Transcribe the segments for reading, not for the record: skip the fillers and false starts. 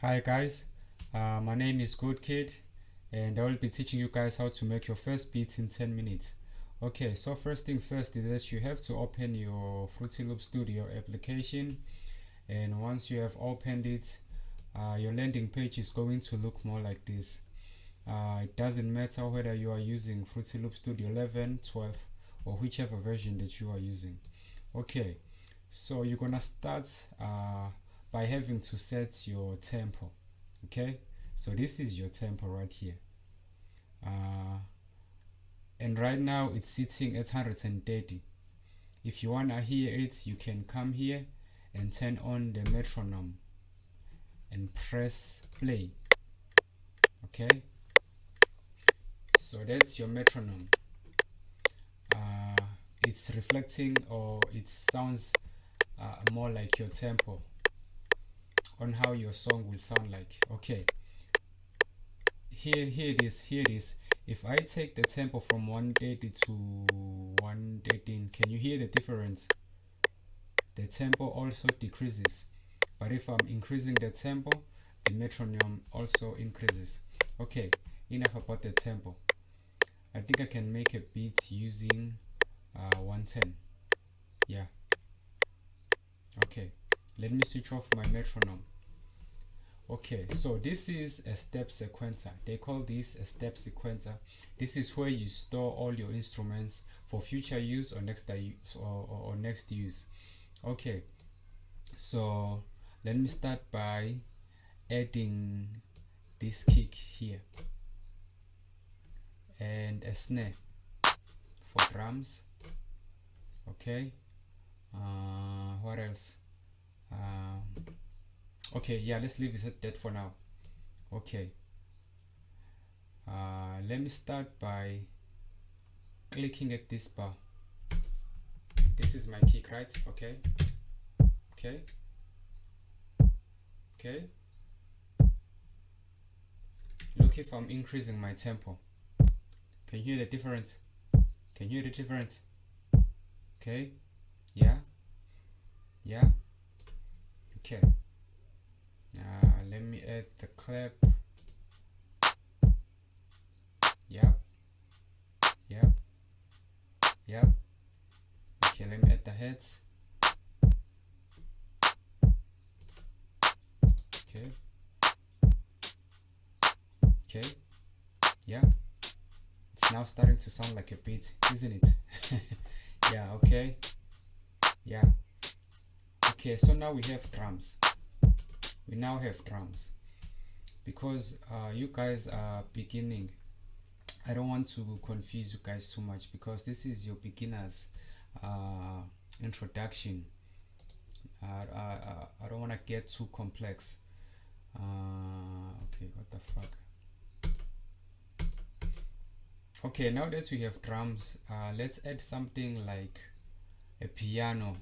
Hi guys, my name is Good Kid and I will be teaching you guys how to make your first beats in 10 minutes. Okay, so first thing first is that you have to open your Fruity Loop Studio application, and once you have opened it, your landing page is going to look more like this. It doesn't matter whether you are using Fruity Loop Studio 11, 12 or whichever version that you are using. Okay, so you're gonna start by having to set your tempo. Okay, so this is your tempo right here, uh, and right now it's sitting at 130. If you wanna hear it, you can come here and turn on the metronome and press play. Okay, so that's your metronome. uh, it's reflecting, or it sounds more like your tempo on how your song will sound like. Okay, here it is. If I take the tempo from 130 to 113, can you hear the difference? The tempo also decreases, but if I'm increasing the tempo, the metronome also increases. Okay, enough about the tempo. I think I can make a beat using 110. Yeah. Okay, let me switch off my metronome. Okay, so this is a step sequencer. They call this a step sequencer. This is where you store all your instruments for future use or next use. Okay, so let me start by adding this kick here and a snare for drums. Okay, what else? Okay, yeah, let's leave it at that for now. Okay, let me start by clicking at this bar. This is my kick, right? Okay, okay, okay. Look, if I'm increasing my tempo, can you hear the difference? Can you hear the difference? Okay, yeah, yeah. Okay, let me add the clap. Yep, yep, yep. Okay, let me add the heads. Okay, okay, yeah. It's now starting to sound like a beat, isn't it? Yeah, okay, yeah. Okay, so now we have drums. We now have drums because you guys are beginning. I don't want to confuse you guys too much because this is your beginners introduction. I don't want to get too complex. Okay, what the fuck? Okay, now that we have drums, let's add something like a piano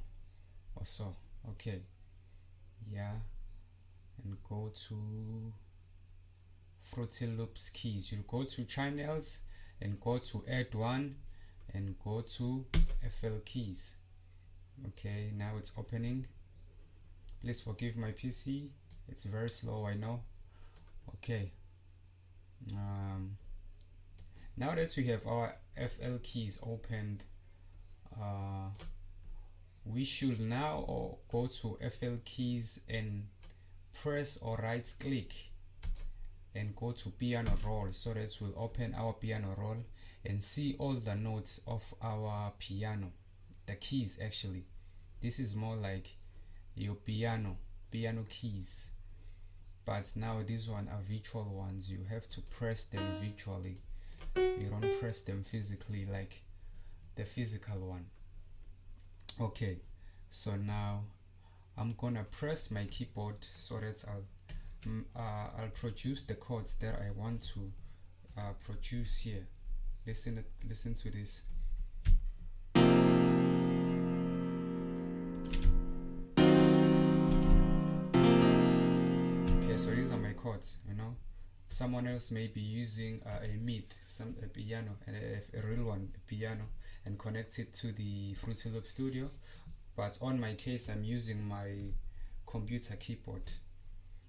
or so. Okay, yeah, and go to Fruity Loops keys. You go to channels and go to add one and go to FL keys. Okay, now it's opening. Please forgive my PC, it's very slow, I know. Okay, now that we have our FL keys opened, we should now go to FL keys and press or right click and go to piano roll, so that will open our piano roll and see all the notes of our piano, the keys actually. This is more like your piano keys, but now these ones are virtual ones. You have to press them virtually, you don't press them physically like the physical one. Okay, so now I'm gonna press my keyboard so that I'll produce the chords that I want to produce here. Listen to this. Okay, so these are my chords. Someone else may be using a piano, and a real one, a piano, and connect it to the Fruity Loop Studio. But on my case, I'm using my computer keyboard.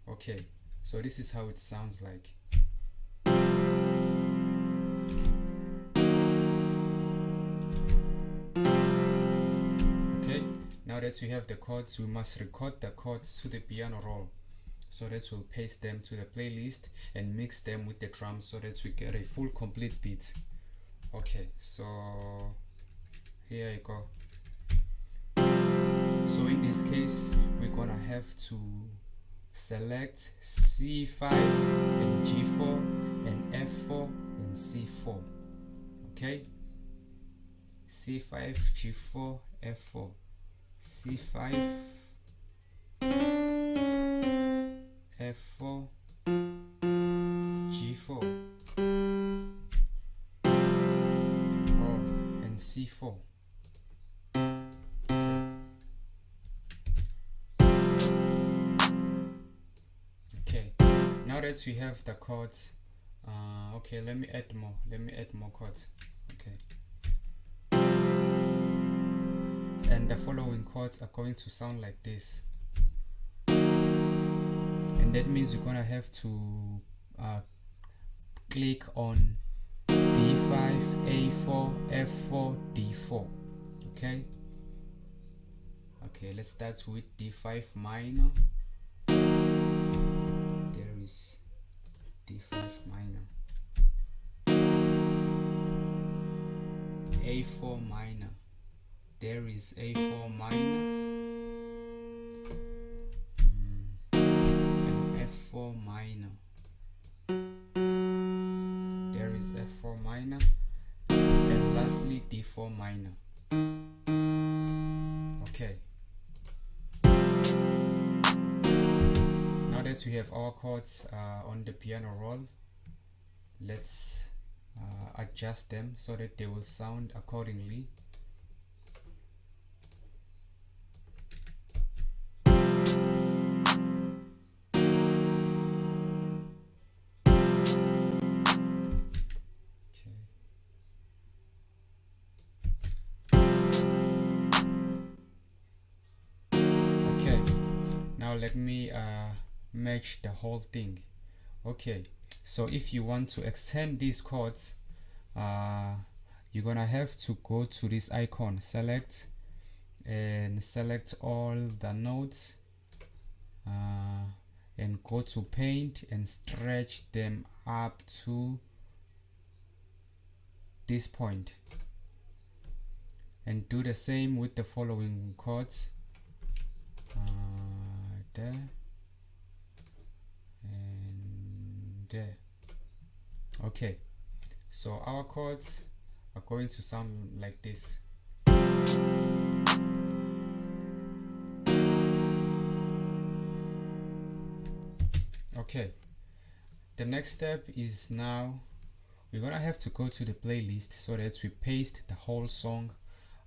Okay, So this is how it sounds like. Okay, now that we have the chords, we must record the chords to the piano roll. So that we'll paste them to the playlist and mix them with the drums so that we get a full complete beat. Okay, so here I go. So in this case, we're gonna have to select C5 and G4 and F4 and C4. Okay, C5, G4, F4, C5, F4, G4, and C4. Okay, now that we have the chords, okay, let me add more chords. Okay, and the following chords are going to sound like this, and that means you're gonna have to click on D5, A4, F4, D4. Okay, let's start with D5 minor. There is D5 minor, A4 minor, there is A4 minor, and F4 minor, there is F4 minor, and lastly D4 minor. Okay, now that we have our chords on the piano roll, let's adjust them so that they will sound accordingly. Now let me match the whole thing. Okay, so if you want to extend these chords, you're gonna have to go to this icon, select all the notes, and go to paint and stretch them up to this point, and do the same with the following chords. There and there. Okay, so our chords are going to sound like this. Okay, the next step is now we're gonna have to go to the playlist so that we paste the whole song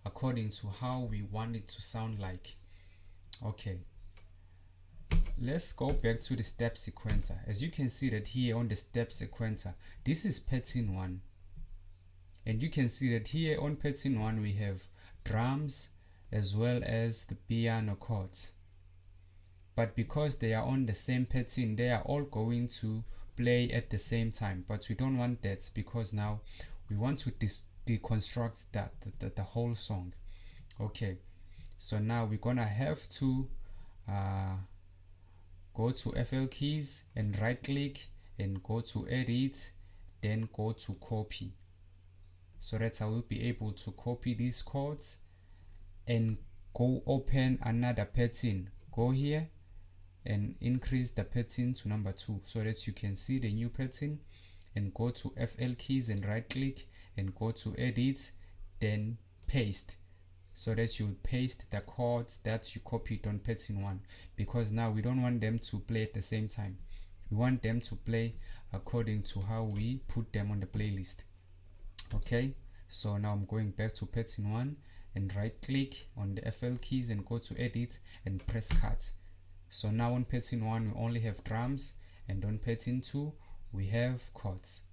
according to how we want it to sound like. Okay, let's go back to the step sequencer. As you can see that here on the step sequencer, this is pattern 1, and you can see that here on pattern 1 we have drums as well as the piano chords, but because they are on the same pattern, they are all going to play at the same time. But we don't want that, because now we want to deconstruct the whole song. Okay, so now we're gonna have to go to FL keys and right click and go to edit, then go to copy, so that I will be able to copy these chords and go open another pattern. Go here and increase the pattern to number 2 so that you can see the new pattern, and go to FL keys and right click and go to edit, then paste, so that you'll paste the chords that you copied on pattern 1, because now we don't want them to play at the same time. We want them to play according to how we put them on the playlist. Okay, so now I'm going back to pattern 1 and right click on the FL keys and go to edit and press cut. So now on pattern 1 we only have drums, and on pattern 2 we have chords.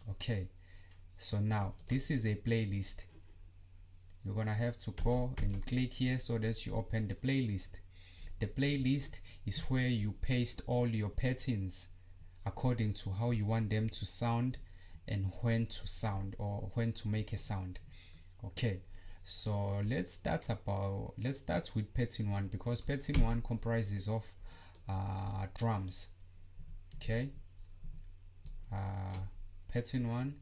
Okay, so now this is a playlist. You're gonna have to go and click here so that you open the playlist. The playlist is where you paste all your patterns according to how you want them to sound and when to sound or when to make a sound. Okay, so let's start with pattern 1, because pattern 1 comprises of drums. Okay, pattern 1,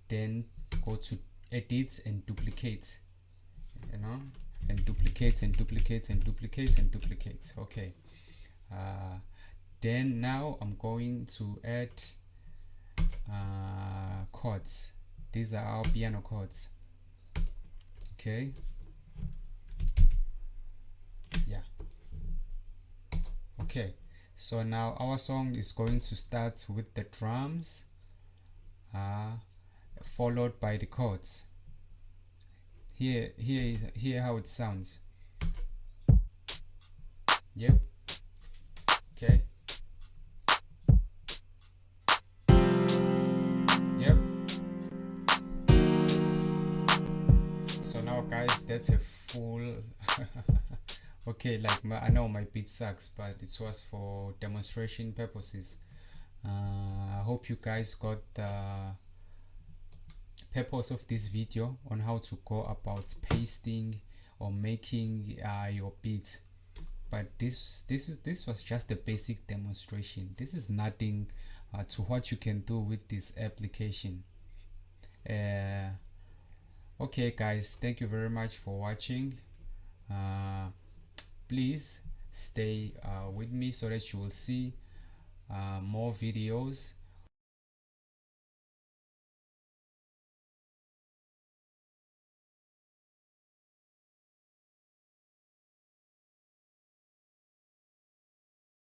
then go to edit and duplicate, and duplicate and duplicate and duplicate and duplicate. Okay, then now I'm going to add chords. These are our piano chords. Okay, yeah. Okay, so now our song is going to start with the drums, followed by the chords. Here how it sounds. Yep. Okay. Yep. So now guys, that's a full okay, like I know my beat sucks, but it was for demonstration purposes. I hope you guys got the purpose of this video on how to go about pasting or making your beat. But this was just a basic demonstration. This is nothing to what you can do with this application. Okay guys, thank you very much for watching. Please stay with me so that you will see more videos